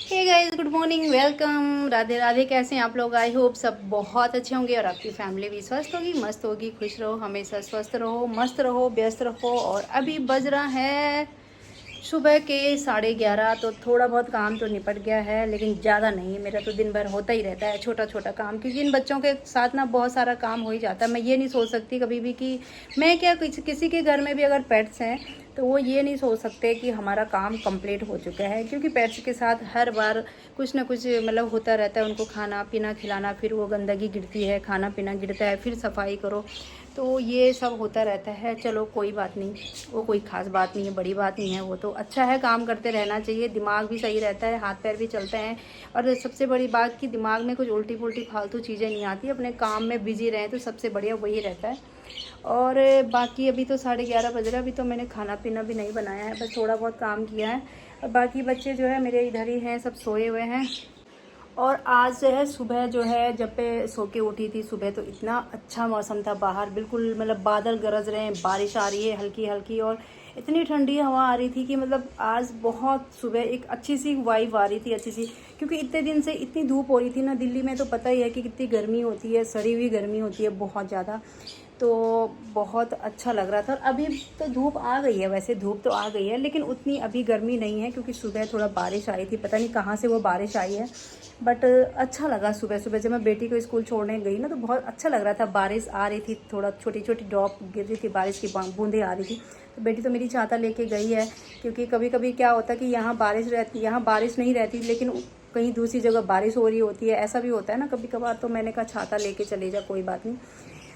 हे guys, good morning, welcome, Radhe Radhe. कैसे हैं आप लोग? आई होप सब बहुत अच्छे होंगे और आपकी फैमिली भी स्वस्थ होगी, मस्त होगी। खुश रहो, हमेशा स्वस्थ रहो, मस्त रहो, व्यस्त रहो। और अभी बज रहा है सुबह के 11:30। तो थोड़ा बहुत काम तो निपट गया है, लेकिन ज़्यादा नहीं। मेरा तो दिन भर होता ही रहता है छोटा छोटा काम, क्योंकि इन बच्चों के साथ ना बहुत सारा काम हो ही जाता है। मैं ये नहीं सोच सकती कभी भी कि मैं क्या, किसी के घर में भी अगर पेट्स हैं तो वो ये नहीं सोच सकते कि हमारा काम कंप्लीट हो चुका है, क्योंकि पेट्स के साथ हर बार कुछ ना कुछ मतलब होता रहता है। उनको खाना पीना खिलाना, फिर वो गंदगी गिरती है, खाना पीना गिरता है, फिर सफाई करो, तो ये सब होता रहता है। चलो कोई बात नहीं, वो कोई ख़ास बात नहीं है, बड़ी बात नहीं है। वो तो अच्छा है, काम करते रहना चाहिए, दिमाग भी सही रहता है, हाथ पैर भी चलते हैं। और सबसे बड़ी बात कि दिमाग में कुछ उल्टी पुल्टी फालतू चीज़ें नहीं आती। अपने काम में बिजी रहें तो सबसे बढ़िया वही रहता है। और बाकी अभी तो 11:30 बज रहा है, अभी तो मैंने खाना पीना भी नहीं बनाया है, बस थोड़ा बहुत काम किया है। और बाकी बच्चे जो है मेरे इधर ही हैं, सब सोए हुए हैं। और आज जो है सुबह जो है, जब पे सो के उठी थी सुबह, तो इतना अच्छा मौसम था बाहर, बिल्कुल मतलब बादल गरज रहे हैं, बारिश आ रही है हल्की हल्की, और इतनी ठंडी हवा आ रही थी कि मतलब आज बहुत सुबह एक अच्छी सी वाइब आ रही थी, अच्छी सी। क्योंकि इतने दिन से इतनी धूप हो रही थी ना, दिल्ली में तो पता ही है कि कितनी गर्मी होती है, सड़ी हुई गर्मी होती है बहुत ज़्यादा। तो बहुत अच्छा लग रहा था। और अभी तो धूप आ गई है, वैसे धूप तो आ गई है, लेकिन उतनी अभी गर्मी नहीं है, क्योंकि सुबह थोड़ा बारिश आई थी, पता नहीं कहाँ से वो बारिश आई है। बट अच्छा लगा सुबह सुबह, जब मैं बेटी को स्कूल छोड़ने गई ना, तो बहुत अच्छा लग रहा था। बारिश आ रही थी, थोड़ा छोटी छोटी ड्रॉप गिर रही थी, बारिश की बूंदें आ रही थी। तो बेटी तो मेरी छाता लेके गई है, क्योंकि कभी कभी क्या होता है कि यहाँ बारिश रहती, यहाँ बारिश नहीं रहती, लेकिन कहीं दूसरी जगह बारिश हो रही होती है, ऐसा भी होता है ना कभी कभार। तो मैंने कहा छाता लेके चले जा, कोई बात नहीं।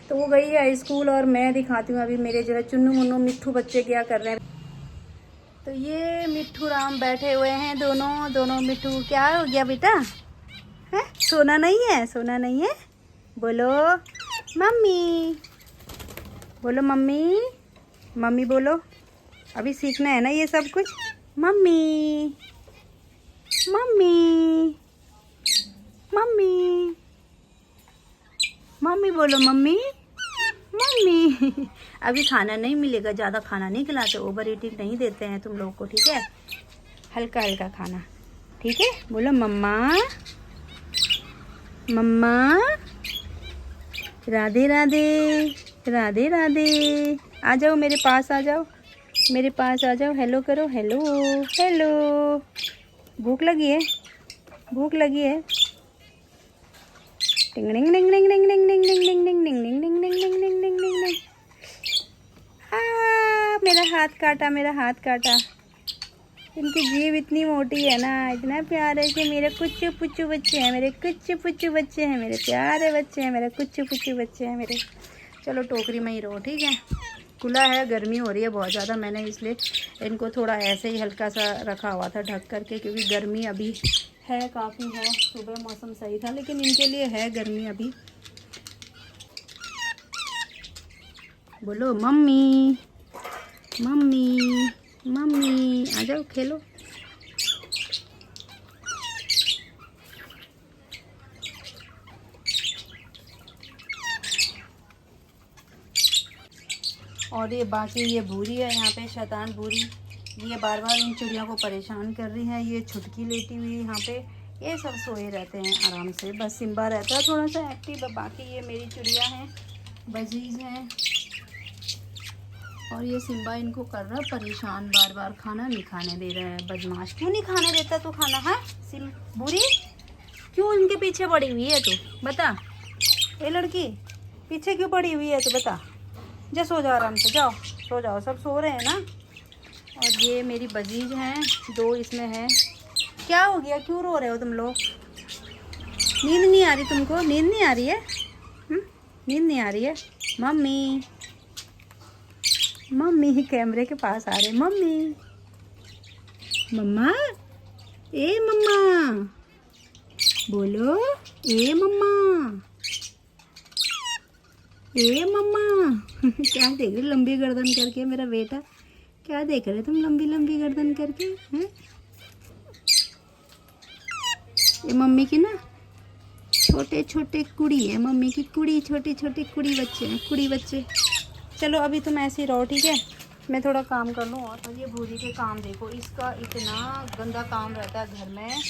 तो वो गई है स्कूल, और मैं दिखाती हूँ अभी मेरे जो है चुन्नू मुन्नू मिट्ठू बच्चे क्या कर रहे हैं। तो ये मिट्ठू राम बैठे हुए हैं, दोनों दोनों मिट्ठू। क्या हो गया बेटा? है, सोना नहीं है? सोना नहीं है? बोलो मम्मी, बोलो मम्मी, मम्मी बोलो। अभी सीखना है ना ये सब कुछ। मम्मी, मम्मी, मम्मी, मम्मी बोलो, मम्मी, मम्मी। अभी खाना नहीं मिलेगा, ज़्यादा खाना नहीं खिलाते, ओवर ईटिंग नहीं देते हैं तुम लोग को, ठीक है? हल्का हल्का खाना, ठीक है? बोलो मम्मा, मम्मा, राधे राधे, राधे राधे। आ जाओ मेरे पास, आ जाओ मेरे पास, आ जाओ। हेलो करो, हेलो हेलो। भूख लगी है? भूख लगी है? टिंग टिंग टिंग टिंग टिंग टिंग टिंग टिंग टिंग टिंग टिंग टिंग टिंग टिंग टिंग टिंग टिंग टिंग टिंग। मेरा हाथ काटा, मेरा हाथ काटा। इनकी जीभ इतनी मोटी है ना, इतना प्यार है कि मेरे कुच्चू पुच्चू बच्चे हैं, मेरे कुच्चू पुच्चू बच्चे हैं, मेरे प्यारे बच्चे हैं, मेरे कुच्चू पुच्चू बच्चे हैं मेरे। चलो टोकरी में ही रहो, ठीक है? खुला है, गर्मी हो रही है बहुत ज़्यादा, मैंने इसलिए इनको थोड़ा ऐसे ही हल्का सा रखा हुआ था ढक करके, क्योंकि गर्मी अभी है, काफ़ी है। सुबह मौसम सही था, लेकिन इनके लिए है गर्मी अभी। बोलो मम्मी, मम्मी, मम्मी, आ जाओ खेलो। और ये बाकी ये भूरी है यहाँ पे, शैतान भूरी, ये बार बार इन चिड़ियों को परेशान कर रही है। ये छुटकी लेटी हुई है यहाँ पे, ये सब सोए रहते हैं आराम से, बस सिम्बा रहता है थोड़ा सा एक्टिव। बाकी ये मेरी चिड़िया हैं, बजीज हैं। और ये सिम्बा इनको कर रहा है परेशान, बार बार खाना नहीं खाने दे रहा है, बदमाश। क्यों नहीं खाने देता तू खाना? है सिम बुरी, क्यों इनके पीछे पड़ी हुई है तू? बता, ये लड़की पीछे क्यों पड़ी हुई है तू? बता। जा सो जाओ आराम से, जाओ सो जाओ, सब सो रहे हैं ना। और ये मेरी बजीज हैं, दो इसमें है। क्या हो गया, क्यों रो रहे हो तुम लोग? नींद नहीं आ रही तुमको? नींद नहीं आ रही है? नींद नहीं आ रही है? मम्मी, मम्मी कैमरे के पास आ रहे, मम्मी, मम्मा, ए मम्मा, बोलो ए मम्मा, ए मम्मा। क्या देख रहे लंबी गर्दन करके मेरा बेटा? क्या देख रहे तुम लंबी लंबी गर्दन करके? हैं? ये मम्मी की ना छोटे छोटे कुड़ी है, मम्मी की कुड़ी, छोटे छोटे कुड़ी बच्चे हैं, कुड़ी बच्चे। चलो अभी तुम ऐसे ही रहो, ठीक है? मैं थोड़ा काम कर लूँ। और ये भूरी के काम देखो, इसका इतना गंदा काम रहता है घर में।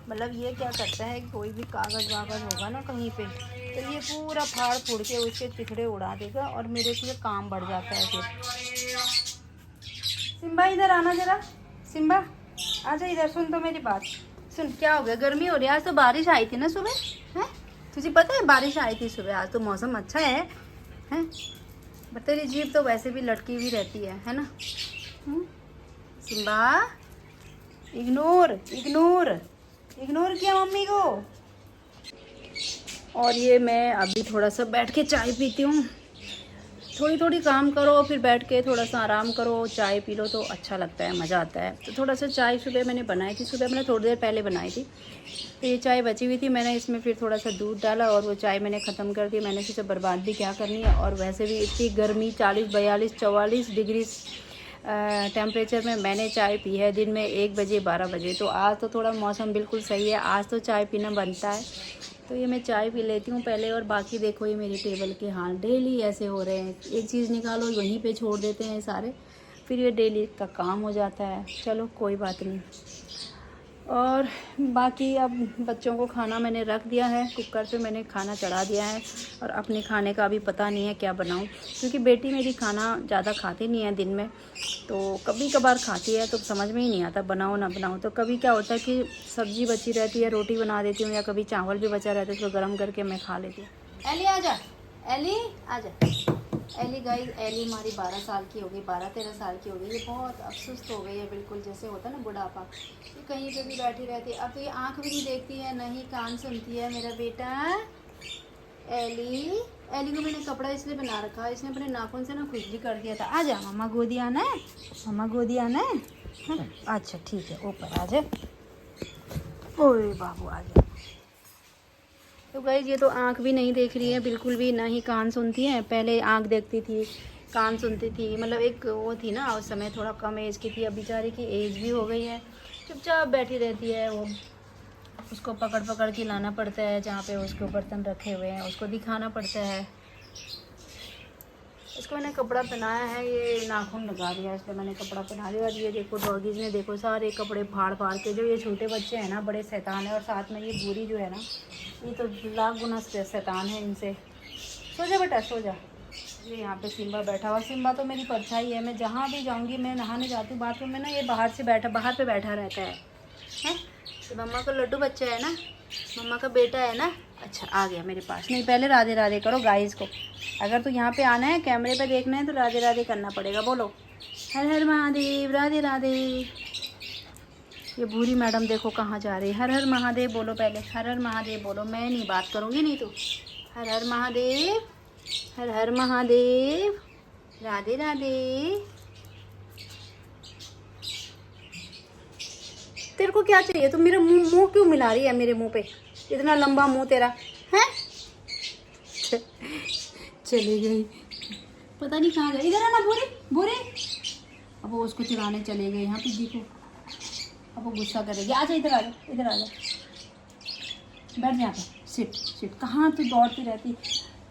मतलब ये क्या करता है कि कोई भी कागज़ वागज़ होगा ना कहीं पे, तो ये पूरा फाड़ फूड़ के उसके चिथड़े उड़ा देगा और मेरे से काम बढ़ जाता है फिर। सिम्बा इधर आना ज़रा, सिम्बा आजा इधर, सुन तो मेरी बात सुन। क्या हो गया, गर्मी हो रही है? आज तो बारिश आई थी ना सुबह, हैं? तुझे पता है बारिश आई थी सुबह, आज तो मौसम अच्छा है, हैं? बट तेरी जीभ तो वैसे भी लटकी हुई रहती है ना? सिम्बा इग्नोर इग्नोर इग्नोर किया मम्मी को। और ये मैं अभी थोड़ा सा बैठ के चाय पीती हूँ। थोड़ी थोड़ी काम करो, फिर बैठ के थोड़ा सा आराम करो, चाय पी लो तो अच्छा लगता है, मज़ा आता है। तो थोड़ा सा चाय सुबह मैंने बनाई थी, सुबह मैंने थोड़ी देर पहले बनाई थी, तो ये चाय बची हुई थी, मैंने इसमें फिर थोड़ा सा दूध डाला और वो चाय मैंने ख़त्म कर दी। मैंने सोचा बर्बाद भी क्या करनी है, और वैसे भी इतनी गर्मी 40 42 44 डिग्री टेम्परेचर में मैंने चाय पी है दिन में 1 बजे 12 बजे। तो आज तो थोड़ा मौसम बिल्कुल सही है, आज तो चाय पीना बनता है, तो ये मैं चाय पी लेती हूँ पहले। और बाकी देखो ये मेरी टेबल के हाल डेली ऐसे हो रहे हैं, एक चीज़ निकालो वहीं पे छोड़ देते हैं सारे, फिर ये डेली का काम हो जाता है। चलो कोई बात नहीं। और बाकी अब बच्चों को खाना मैंने रख दिया है, कुकर पे मैंने खाना चढ़ा दिया है, और अपने खाने का अभी पता नहीं है क्या बनाऊं, क्योंकि बेटी मेरी खाना ज़्यादा खाती नहीं है दिन में, तो कभी कभार खाती है, तो समझ में ही नहीं आता बनाओ ना बनाओ। तो कभी क्या होता है कि सब्ज़ी बची रहती है, रोटी बना देती हूँ, या कभी चावल भी बचा रहता है, उसको गर्म करके मैं खा लेती हूँ। एली आजा, एली आजा। एली गाइस, एली हमारी 12 साल की हो गई, 12-13 साल की हो गई। ये बहुत अफसुस्त हो गई है, बिल्कुल जैसे होता है ना बुढ़ापा, ये कहीं पे भी बैठी रहती है। अब तो ये आंख भी नहीं देखती है, नहीं कान सुनती है मेरा बेटा। एली एली को मैंने कपड़ा इसलिए बना रखा है, इसने अपने नाखून से ना खुजली कर दिया था। आ जा मम्मा गोदी आना है, मम्मा गोदी आना है, हाँ? अच्छा ठीक है, ऊपर आ जा। ओए बाबू आ जा। तो गाइस ये तो आँख भी नहीं देख रही है बिल्कुल भी, ना ही कान सुनती है। पहले आँख देखती थी, कान सुनती थी, मतलब एक वो थी ना उस समय, थोड़ा कम एज की थी। अब बेचारी की एज भी हो गई है, चुपचाप बैठी रहती है। वो उसको पकड़ पकड़ के लाना पड़ता है, जहाँ पे उसके बर्तन रखे हुए हैं उसको दिखाना पड़ता है। इसको मैंने कपड़ा पहनाया है, ये नाखून लगा दिया इसलिए मैंने कपड़ा पहना दिया। और ये देखो डॉगीज़ ने देखो सारे कपड़े फाड़ फाड़ के, जो ये छोटे बच्चे हैं ना बड़े शैतान है, और साथ में ये बूढ़ी जो है ना ये तो लाख गुना शैतान है इनसे। सो जा बेटा सो जा। ये यहाँ पे सिम्बा बैठा हुआ, सिम्बा तो मेरी परछाई है। मैं जहाँ भी जाऊँगी, मैं नहाने जाती हूँ बाथरूम में ना, ये बाहर पे बैठा रहता है, हैं? तो मम्मा का लड्डू बच्चा है ना, मम्मा का बेटा है ना। अच्छा आ गया मेरे पास। नहीं पहले राधे राधे करो गाइस को, अगर तो यहाँ पे आना है कैमरे पे देखना है तो राधे राधे करना पड़ेगा। बोलो हर हर महादेव, राधे राधे। ये बूढ़ी मैडम देखो कहाँ जा रही है। हर हर महादेव बोलो पहले, हर हर महादेव बोलो। मैं नहीं बात करूँगी नहीं तो। हर हर महादेव, हर हर महादेव, राधे राधे। तेरे को क्या चाहिए? तुम मेरा मुंह क्यों मिला रही है मेरे मुंह पे? इतना लंबा मुंह तेरा है। चली गई, पता नहीं कहाँ गई। इधर आना बोरे बोरे। अब वो उसको चिढ़ाने चले गए। यहाँ पे देखो, अब वो गुस्सा करेगी। आजा इधर आ जा, इधर आ जा, बैठ यहाँ पे। Sit sit. कहाँ तू दौड़ती रहती,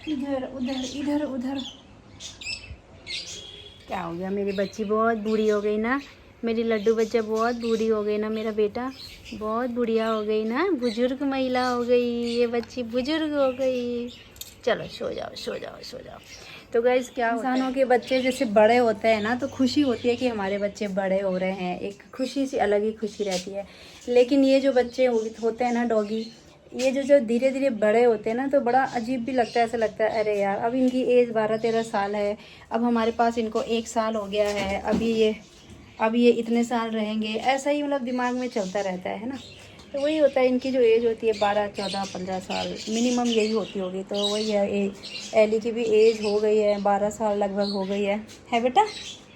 इधर उधर इधर उधर। क्या हो गया? मेरी बच्ची बहुत बूढ़ी हो गई ना, मेरी लड्डू बच्चा बहुत बूढ़ी हो गई ना, मेरा बेटा बहुत बुढ़िया हो गई ना, बुजुर्ग महिला हो गई, ये बच्ची बुजुर्ग हो गई। चलो सो जाओ सो जाओ सो जाओ। तो गाइस क्या इंसानों के बच्चे जैसे बड़े होते हैं ना, तो खुशी होती है कि हमारे बच्चे बड़े हो रहे हैं, एक खुशी सी अलग ही खुशी रहती है। लेकिन ये जो बच्चे होते हैं ना डॉगी, ये जो धीरे धीरे बड़े होते हैं ना, तो बड़ा अजीब भी लगता है। ऐसा लगता है अरे यार अब इनकी एज 12-13 साल है, अब हमारे पास इनको 1 साल हो गया है, अब ये इतने साल रहेंगे, ऐसा ही मतलब दिमाग में चलता रहता है ना। तो वही होता है, इनकी जो एज होती है 12, 14, 15 साल मिनिमम यही होती होगी। तो वही है एज। एली की भी एज हो गई है, 12 साल लगभग हो गई है बेटा?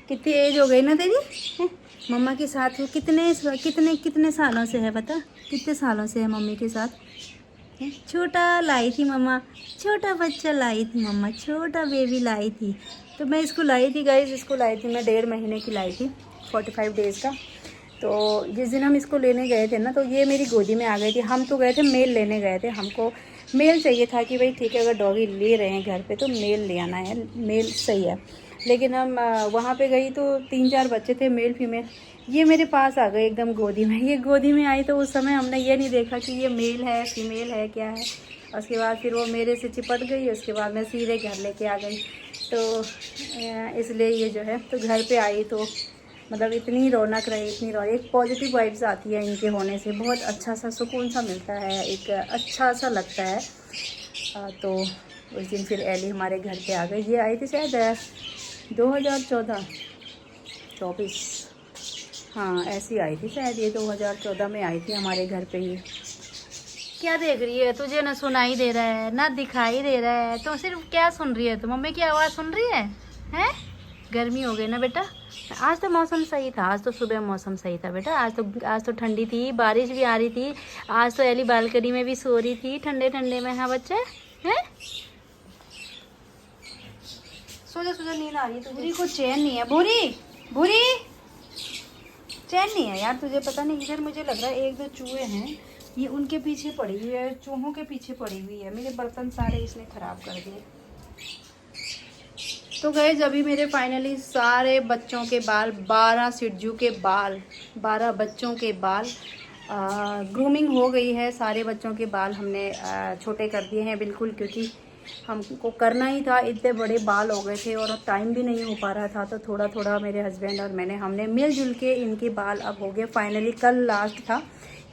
कितनी एज हो गई ना तेरी है? मम्मा के साथ हो कितने सालों से है बता? कितने सालों से है मम्मी के साथ? छोटा लाई थी मम्मा, छोटा बच्चा लाई थी मम्मा, छोटा बेबी लाई थी। तो मैं इसको लाई थी गाइस, इसको लाई थी मैं 1.5 महीने की लाई थी, 45 डेज़ का। तो जिस दिन हम इसको लेने गए थे ना, तो ये मेरी गोदी में आ गई थी। हम तो गए थे मेल लेने गए थे, हमको मेल चाहिए था कि भाई ठीक है अगर डॉगी ले रहे हैं घर पे तो मेल ले आना है, मेल सही है। लेकिन हम वहाँ पे गई तो 3-4 बच्चे थे, मेल फीमेल। ये मेरे पास आ गए एकदम गोदी में। ये गोदी में आई तो उस समय हमने ये नहीं देखा कि ये मेल है फीमेल है क्या है। उसके बाद फिर वो मेरे से चिपट गई, उसके बाद मैं सीधे घर लेके आ गई। तो इसलिए ये जो है, तो घर पे आई तो मतलब इतनी रौनक रही, इतनी रौनक, एक पॉजिटिव वाइब्स आती है इनके होने से, बहुत अच्छा सा सुकून सा मिलता है, एक अच्छा सा लगता है। तो उस दिन फिर एली हमारे घर पे आ गई। ये आई थी शायद 2014-24, हाँ ऐसी आई थी शायद, ये 2014 में आई थी हमारे घर पे। ये क्या देख रही है? तुझे ना सुनाई दे रहा है ना दिखाई दे रहा है, तो सिर्फ क्या सुन रही है? तो मम्मी की आवाज़ सुन रही है? हैं? गर्मी हो गई ना बेटा? आज तो मौसम सही था, आज तो सुबह मौसम सही था बेटा। आज तो ठंडी थी, बारिश भी आ रही थी। आज तो एली बालकनी में भी सो रही थी ठंडे ठंडे में। हाँ बच्चे हैं? सो जा नींद आ रही है। तो भूरी को चैन नहीं है, भूरी चैन नहीं है यार तुझे, पता नहीं। इधर मुझे लग रहा है 1-2 चूहे हैं, ये उनके पीछे पड़ी हुई है, चूहों के पीछे पड़ी हुई है। मेरे बर्तन सारे इसने ख़राब कर दिए। तो गए अभी मेरे फाइनली सारे बच्चों के बाल, 12 सिड्जू के बाल, 12 बच्चों के बाल ग्रूमिंग हो गई है। सारे बच्चों के बाल हमने छोटे कर दिए हैं बिल्कुल, क्योंकि हमको करना ही था। इतने बड़े बाल हो गए थे और टाइम भी नहीं हो पा रहा था। तो थोड़ा थोड़ा मेरे हस्बैंड और मैंने हमने मिलजुल के इनके बाल अब हो गए फाइनली। कल लास्ट था,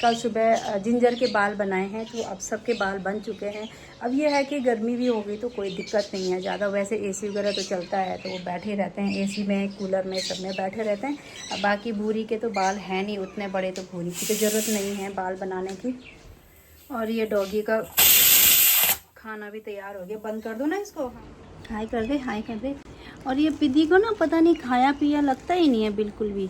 कल सुबह जिंजर के बाल बनाए हैं, तो अब सबके बाल बन चुके हैं। अब ये है कि गर्मी भी हो गई तो कोई दिक्कत नहीं है ज़्यादा। वैसे एसी वगैरह तो चलता है तो वो बैठे रहते हैं एसी में, कूलर में, सब में बैठे रहते हैं। अब बाकी भूरी के तो बाल हैं नहीं उतने बड़े, तो भूरी की तो ज़रूरत नहीं है बाल बनाने की। और ये डॉगी का खाना भी तैयार हो गया। बंद कर दो ना इसको, हाय कर दे, हाय कर दे। और ये पिद्दी को ना पता नहीं खाया पिया लगता ही नहीं है बिल्कुल भी।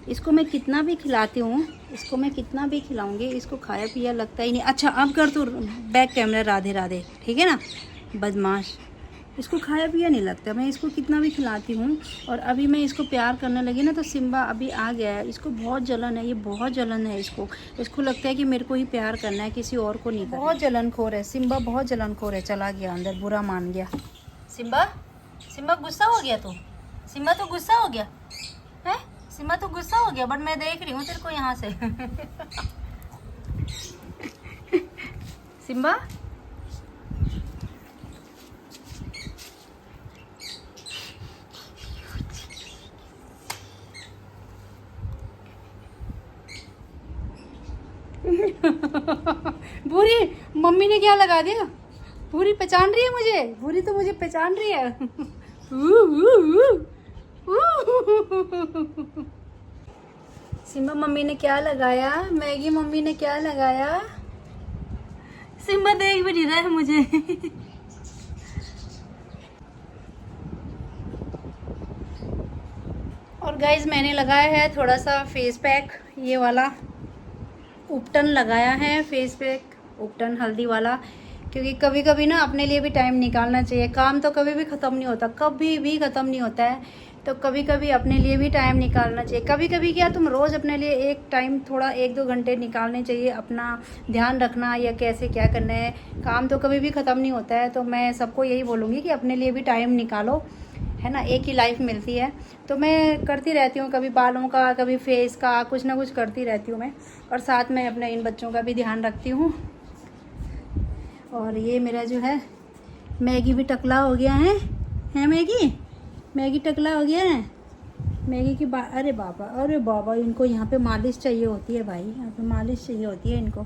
इसको मैं कितना भी खिलाती हूँ, इसको मैं कितना भी खिलाऊंगी, इसको खाया पिया लगता ही नहीं। अच्छा अब कर तू बैक कैमरा, राधे राधे, ठीक है ना बदमाश। इसको खाया पिया नहीं लगता, मैं इसको कितना भी खिलाती हूँ। और अभी मैं इसको प्यार करने लगी ना, तो सिम्बा अभी आ गया है। इसको बहुत जलन है, ये बहुत जलन है इसको लगता है कि मेरे को ही प्यार करना है, किसी और को नहीं करना। बहुत जलनखोर है सिम्बा, बहुत जलनखोर है। चला गया अंदर, बुरा मान गया। सिम्बा गुस्सा हो गया तू? सिम्बा तो गुस्सा हो गया है? सिम्बा तो गुस्सा हो गया, बट मैं देख रही हूँ तेरे को यहाँ से। सिम्बा भूरी, मम्मी ने क्या लगा दिया? भूरी पहचान रही है मुझे, भूरी तो मुझे पहचान रही है। सिम्बा मम्मी ने क्या लगाया? मैगी मम्मी ने क्या लगाया? सिम्बा देख भी नहीं रहा है मुझे। और गाइज मैंने लगाया है थोड़ा सा फेस पैक, ये वाला उपटन लगाया है फेस पैक, उपटन हल्दी वाला। क्योंकि कभी कभी ना अपने लिए भी टाइम निकालना चाहिए। काम तो कभी भी ख़त्म नहीं होता, कभी भी ख़त्म नहीं होता है। तो कभी कभी अपने लिए भी टाइम निकालना चाहिए। कभी कभी क्या, तुम रोज़ अपने लिए एक टाइम थोड़ा 1-2 घंटे निकालने चाहिए, अपना ध्यान रखना या कैसे क्या करना है। काम तो कभी भी ख़त्म नहीं होता है। तो मैं सबको यही बोलूँगी कि अपने लिए भी टाइम निकालो, है ना, एक ही लाइफ मिलती है। तो मैं करती रहती हूँ, कभी बालों का, कभी फेस का, कुछ ना कुछ करती रहती हूँ मैं। और साथ में अपने इन बच्चों का भी ध्यान रखती हूँ। और ये मेरा जो है मैगी भी टकला हो गया है मैगी टकला हो गया है। मैगी की अरे बाबा इनको यहाँ पे मालिश चाहिए होती है भाई, यहाँ पे मालिश चाहिए होती है इनको।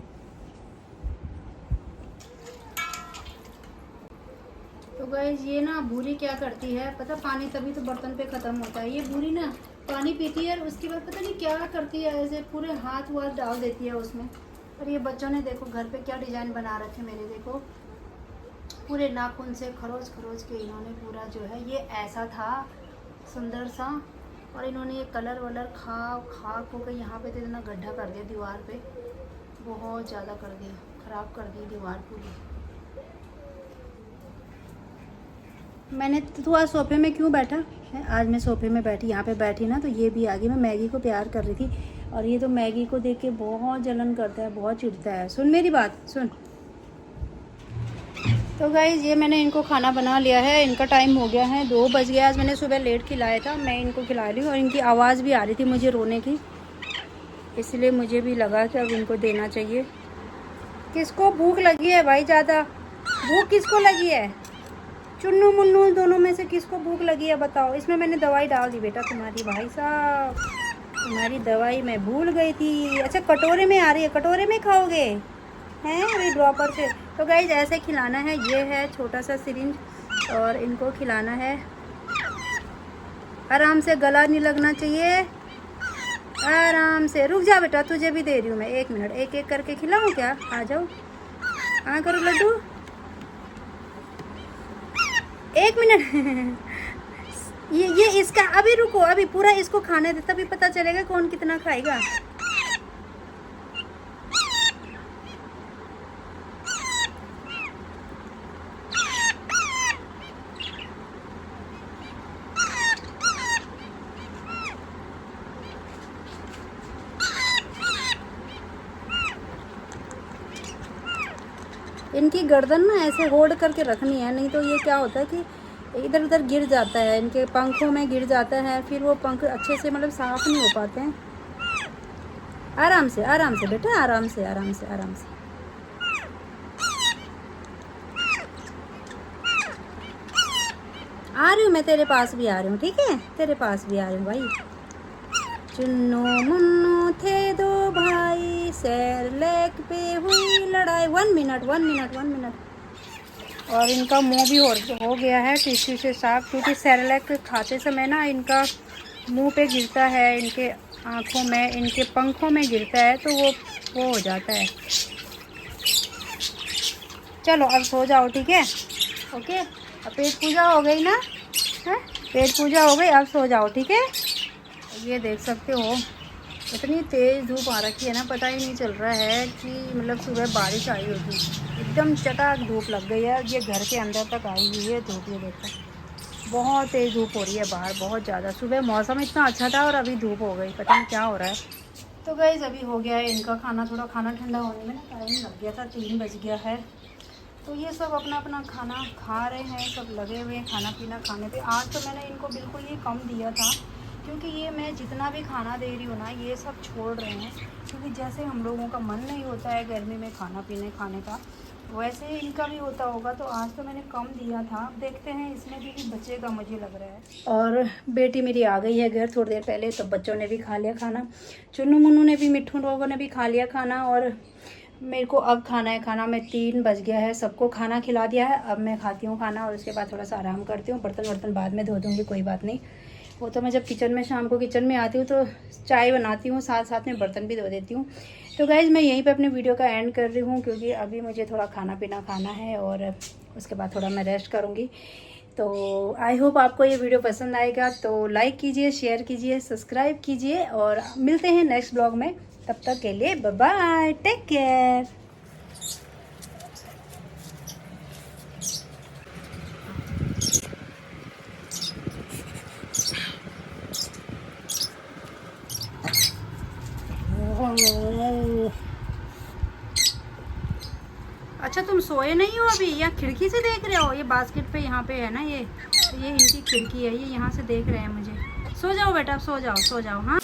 तो गाइस ये ना भूरी क्या करती है पता, पानी तभी तो बर्तन पे ख़त्म होता है। ये भूरी ना पानी पीती है और उसके बाद पता नहीं क्या करती है, ऐसे पूरे हाथ वाथ डाल देती है उसमें। और ये बच्चों ने देखो घर पे क्या डिज़ाइन बना रखे मेरे, देखो पूरे नाखून से खरोच के इन्होंने पूरा जो है, ये ऐसा था सुंदर सा। और इन्होंने ये कलर वलर खाक होकर यहाँ पे तो इतना गड्ढा कर दिया दीवार पे, बहुत ज़्यादा कर दिया, ख़राब कर दी दीवार पूरी। मैंने तो आज सोफे में क्यों बैठा है, आज मैं सोफे में बैठी, यहाँ पे बैठी ना तो ये भी आ गई। मैं मैगी को प्यार कर रही थी और ये तो मैगी को देख के बहुत जलन करता है, बहुत चिढ़ता है। सुन मेरी बात सुन। तो गाइज़ ये मैंने इनको खाना बना लिया है। इनका टाइम हो गया है, 2 बज गया। आज मैंने सुबह लेट खिलाया था, मैं इनको खिला रही हूँ। और इनकी आवाज़ भी आ रही थी मुझे रोने की, इसलिए मुझे भी लगा कि अब इनको देना चाहिए। किसको भूख लगी है भाई? ज़्यादा भूख किसको लगी है? चुन्नू मुन्नू दोनों में से किसको भूख लगी है बताओ? इसमें मैंने दवाई डाल दी बेटा तुम्हारी। भाई साहब तुम्हारी दवाई मैं भूल गई थी। अच्छा कटोरे में आ रही है, कटोरे में खाओगे हैं अभी ड्रॉपर से? तो गाइज ऐसे खिलाना है। ये है छोटा सा सिरिंज और इनको खिलाना है। आराम से, गला नहीं लगना चाहिए, आराम से। रुक जा बेटा, तुझे भी दे रही हूँ मैं। 1 मिनट, एक एक करके खिलाऊँ क्या? आ जाओ, आ करो लड्डू। 1 मिनट ये इसका अभी रुको, अभी पूरा इसको खाने दे, तभी पता चलेगा कौन कितना खाएगा। इनकी गर्दन ना ऐसे होल्ड करके रखनी है, नहीं तो ये क्या होता है कि इधर उधर गिर जाता है, इनके पंखों में गिर जाता है, फिर वो पंख अच्छे से मतलब साफ नहीं हो पाते हैं। आराम से बेटा, आराम से आराम से आराम से। आ रही हूँ मैं, तेरे पास भी आ रही हूँ, ठीक है? तेरे पास भी आ रही हूँ भाई। चुन्नू मुन्नू थे 2 भाई, सेरलैक पे हुई लड़ाई। 1 मिनट 1 मिनट 1 मिनट। और इनका मुंह भी हो गया है टिश्यू से साफ, क्योंकि सेरलैक खाते समय ना इनका मुंह पे गिरता है, इनके आँखों में, इनके पंखों में गिरता है, तो वो हो जाता है। चलो अब सो जाओ, ठीक है? ओके, अब पेट पूजा हो गई ना? है पेट पूजा हो गई, अब सो जाओ, ठीक है? ये देख सकते हो इतनी तेज़ धूप आ रखी है ना, पता ही नहीं चल रहा है कि मतलब सुबह बारिश आई होगी। एकदम चटाक धूप लग गई है, ये घर के अंदर तक आई हुई है धूप। ये देखो बहुत तेज़ धूप हो रही है बाहर, बहुत ज़्यादा। सुबह मौसम इतना अच्छा था और अभी धूप हो गई, पता नहीं क्या हो रहा है। तो गाइस अभी हो गया है इनका खाना, थोड़ा खाना ठंडा होने में ना टाइम लग गया था, 3 बज गया है। तो ये सब अपना अपना खाना खा रहे हैं, सब लगे हुए हैं खाना पीना खाने पे। आज तो मैंने इनको बिल्कुल ही कम दिया था, क्योंकि ये मैं जितना भी खाना दे रही हूँ ना, ये सब छोड़ रहे हैं। क्योंकि जैसे हम लोगों का मन नहीं होता है गर्मी में खाना पीने खाने का, वैसे ही इनका भी होता होगा। तो आज तो मैंने कम दिया था, अब देखते हैं इसमें भी बचेगा, मुझे लग रहा है। और बेटी मेरी आ गई है घर थोड़ी देर पहले, तो बच्चों ने भी खा लिया खाना। चुन्नू मुन्नू ने भी, मिट्ठू लोगों ने भी खा लिया खाना। और मेरे को अब खाना है खाना। मैं 3 बज गया है, सबको खाना खिला दिया है। अब मैं खाती हूँ खाना और उसके बाद थोड़ा सा आराम करती हूँ। बर्तन बाद में धो दूँगी, कोई बात नहीं। वो तो मैं जब किचन में, शाम को किचन में आती हूँ तो चाय बनाती हूँ, साथ साथ में बर्तन भी धो देती हूँ। तो गाइज़ मैं यहीं पे अपने वीडियो का एंड कर रही हूँ, क्योंकि अभी मुझे थोड़ा खाना पीना खाना है और उसके बाद थोड़ा मैं रेस्ट करूँगी। तो आई होप आपको ये वीडियो पसंद आएगा, तो लाइक कीजिए, शेयर कीजिए, सब्सक्राइब कीजिए और मिलते हैं नेक्स्ट ब्लॉग में। तब तक के लिए बाय बाय, टेक केयर। अच्छा तुम सोए नहीं हो अभी, या खिड़की से देख रहे हो? ये बास्केट पे यहाँ पे है ना, ये इनकी खिड़की है, ये यहाँ से देख रहे हैं मुझे। सो जाओ बेटा, सो जाओ हाँ।